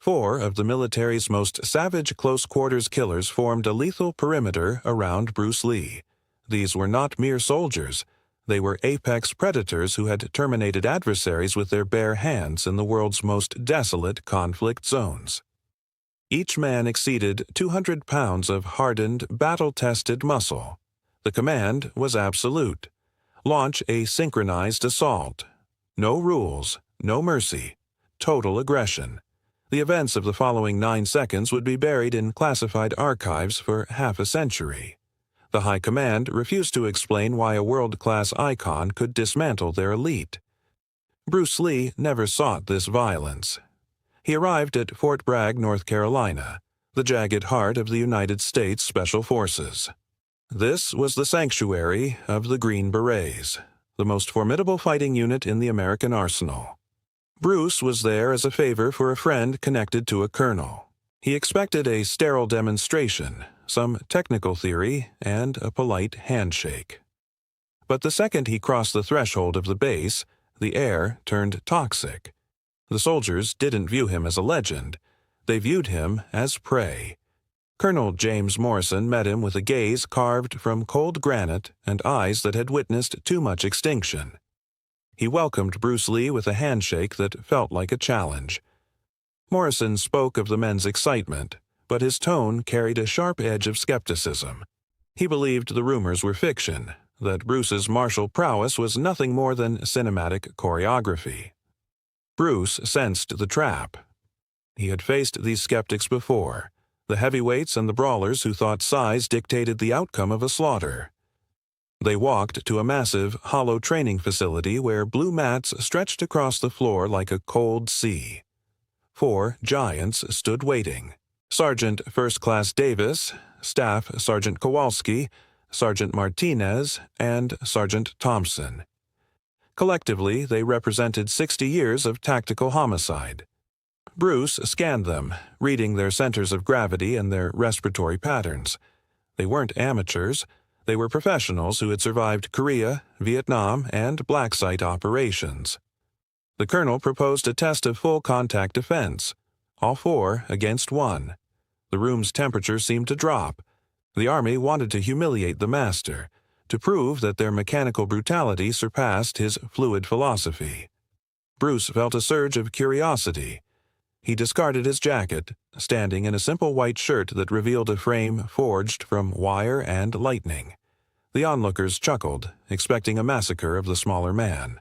4 of the military's most savage close-quarters killers formed a lethal perimeter around Bruce Lee. These were not mere soldiers. They were apex predators who had terminated adversaries with their bare hands in the world's most desolate conflict zones. Each man exceeded 200 pounds of hardened, battle-tested muscle. The command was absolute. Launch a synchronized assault. No rules, no mercy, total aggression. The events of the following 9 seconds would be buried in classified archives for half a century. The High Command refused to explain why a world-class icon could dismantle their elite. Bruce Lee never sought this violence. He arrived at Fort Bragg, North Carolina, the jagged heart of the United States Special Forces. This was the sanctuary of the Green Berets, the most formidable fighting unit in the American arsenal. Bruce was there as a favor for a friend connected to a colonel. He expected a sterile demonstration, some technical theory, and a polite handshake. But the second he crossed the threshold of the base, the air turned toxic. The soldiers didn't view him as a legend. They viewed him as prey. Colonel James Morrison met him with a gaze carved from cold granite and eyes that had witnessed too much extinction. He welcomed Bruce Lee with a handshake that felt like a challenge. Morrison spoke of the men's excitement, but his tone carried a sharp edge of skepticism. He believed the rumors were fiction, that Bruce's martial prowess was nothing more than cinematic choreography. Bruce sensed the trap. He had faced these skeptics before, the heavyweights and the brawlers who thought size dictated the outcome of a slaughter. They walked to a massive, hollow training facility where blue mats stretched across the floor like a cold sea. 4 giants stood waiting. Sergeant First Class Davis, Staff Sergeant Kowalski, Sergeant Martinez, and Sergeant Thompson. Collectively, they represented 60 years of tactical homicide. Bruce scanned them, reading their centers of gravity and their respiratory patterns. They weren't amateurs. They were professionals who had survived Korea, Vietnam, and black site operations. The colonel proposed a test of full contact defense, all 4 against 1. The room's temperature seemed to drop. The Army wanted to humiliate the master, to prove that their mechanical brutality surpassed his fluid philosophy. Bruce felt a surge of curiosity. He discarded his jacket, standing in a simple white shirt that revealed a frame forged from wire and lightning. The onlookers chuckled, expecting a massacre of the smaller man.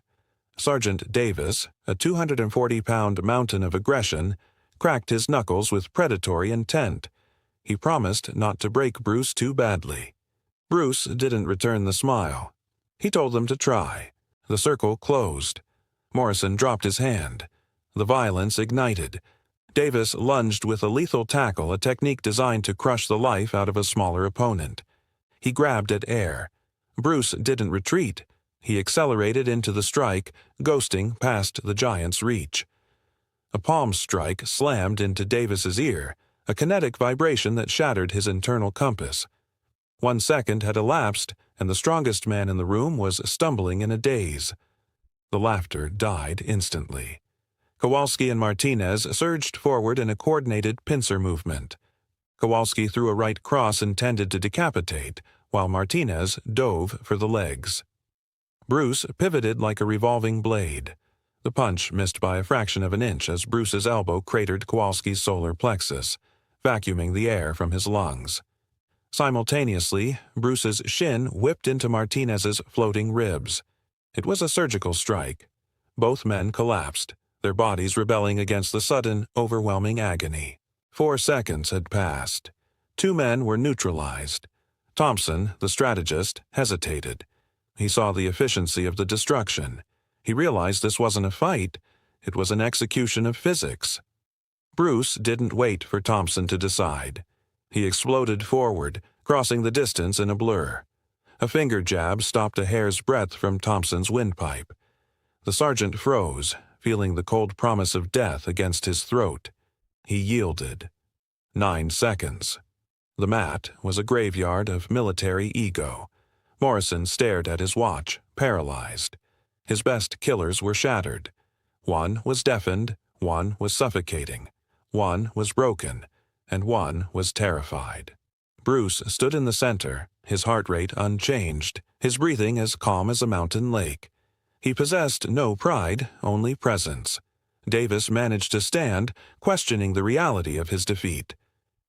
Sergeant Davis, a 240-pound mountain of aggression, cracked his knuckles with predatory intent. He promised not to break Bruce too badly. Bruce didn't return the smile. He told them to try. The circle closed. Morrison dropped his hand. The violence ignited. Davis lunged with a lethal tackle, a technique designed to crush the life out of a smaller opponent. He grabbed at air. Bruce didn't retreat. He accelerated into the strike, ghosting past the giant's reach. A palm strike slammed into Davis's ear, a kinetic vibration that shattered his internal compass. 1 second had elapsed, and the strongest man in the room was stumbling in a daze. The laughter died instantly. Kowalski and Martinez surged forward in a coordinated pincer movement. Kowalski threw a right cross intended to decapitate, while Martinez dove for the legs. Bruce pivoted like a revolving blade. The punch missed by a fraction of an inch as Bruce's elbow cratered Kowalski's solar plexus, vacuuming the air from his lungs. Simultaneously, Bruce's shin whipped into Martinez's floating ribs. It was a surgical strike. Both men collapsed, their bodies rebelling against the sudden, overwhelming agony. 4 seconds had passed. 2 men were neutralized. Thompson, the strategist, hesitated. He saw the efficiency of the destruction. He realized this wasn't a fight. It was an execution of physics. Bruce didn't wait for Thompson to decide. He exploded forward, crossing the distance in a blur. A finger jab stopped a hair's breadth from Thompson's windpipe. The sergeant froze, feeling the cold promise of death against his throat. He yielded. 9 seconds. The mat was a graveyard of military ego. Morrison stared at his watch, paralyzed. His best killers were shattered. 1 was deafened, 1 was suffocating. One was broken, and one was terrified. Bruce stood in the center, his heart rate unchanged, his breathing as calm as a mountain lake. He possessed no pride, only presence. Davis managed to stand, questioning the reality of his defeat.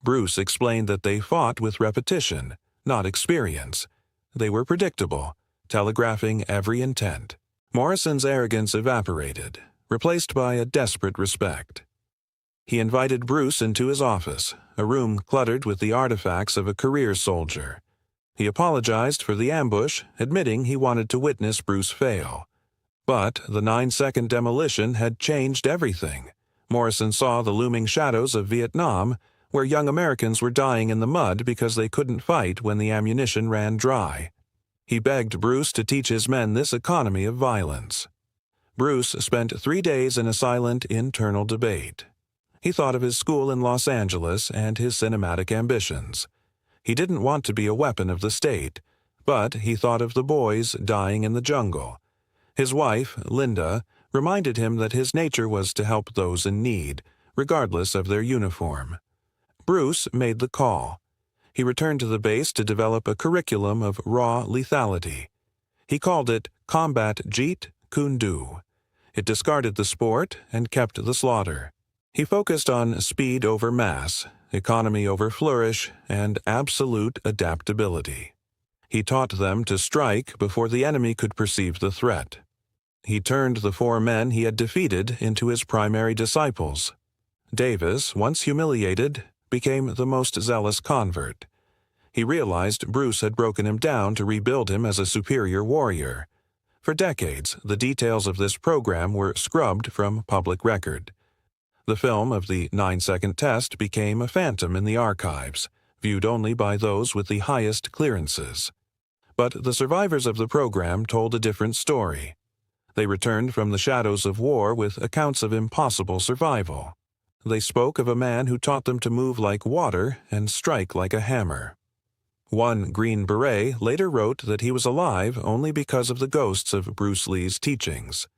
Bruce explained that they fought with repetition, not experience. They were predictable, telegraphing every intent. Morrison's arrogance evaporated, replaced by a desperate respect. He invited Bruce into his office, a room cluttered with the artifacts of a career soldier. He apologized for the ambush, admitting he wanted to witness Bruce fail. But the 9-second demolition had changed everything. Morrison saw the looming shadows of Vietnam, where young Americans were dying in the mud because they couldn't fight when the ammunition ran dry. He begged Bruce to teach his men this economy of violence. Bruce spent 3 days in a silent internal debate. He thought of his school in Los Angeles and his cinematic ambitions. He didn't want to be a weapon of the state, but he thought of the boys dying in the jungle. His wife, Linda, reminded him that his nature was to help those in need, regardless of their uniform. Bruce made the call. He returned to the base to develop a curriculum of raw lethality. He called it Combat Jeet Kune Do. It discarded the sport and kept the slaughter. He focused on speed over mass, economy over flourish, and absolute adaptability. He taught them to strike before the enemy could perceive the threat. He turned the 4 men he had defeated into his primary disciples. Davis, once humiliated, became the most zealous convert. He realized Bruce had broken him down to rebuild him as a superior warrior. For decades, the details of this program were scrubbed from public record. The film of the 9-second test became a phantom in the archives, viewed only by those with the highest clearances. But the survivors of the program told a different story. They returned from the shadows of war with accounts of impossible survival. They spoke of a man who taught them to move like water and strike like a hammer. One Green Beret later wrote that he was alive only because of the ghosts of Bruce Lee's teachings.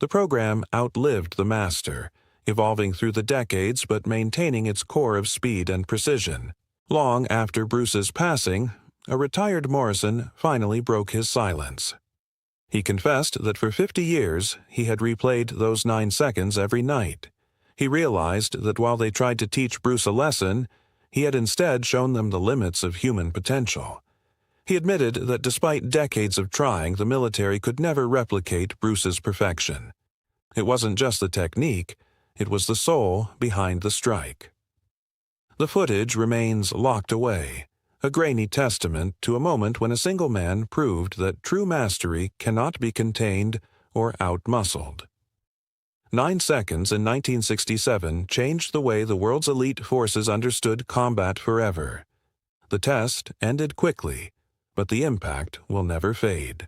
The program outlived the master, evolving through the decades but maintaining its core of speed and precision. Long after Bruce's passing, a retired Morrison finally broke his silence. He confessed that for 50 years he had replayed those 9 seconds every night. He realized that while they tried to teach Bruce a lesson, he had instead shown them the limits of human potential. He admitted that despite decades of trying, the military could never replicate Bruce's perfection. It wasn't just the technique, it was the soul behind the strike. The footage remains locked away, a grainy testament to a moment when a single man proved that true mastery cannot be contained or outmuscled. 9 seconds in 1967 changed the way the world's elite forces understood combat forever. The test ended quickly, but the impact will never fade.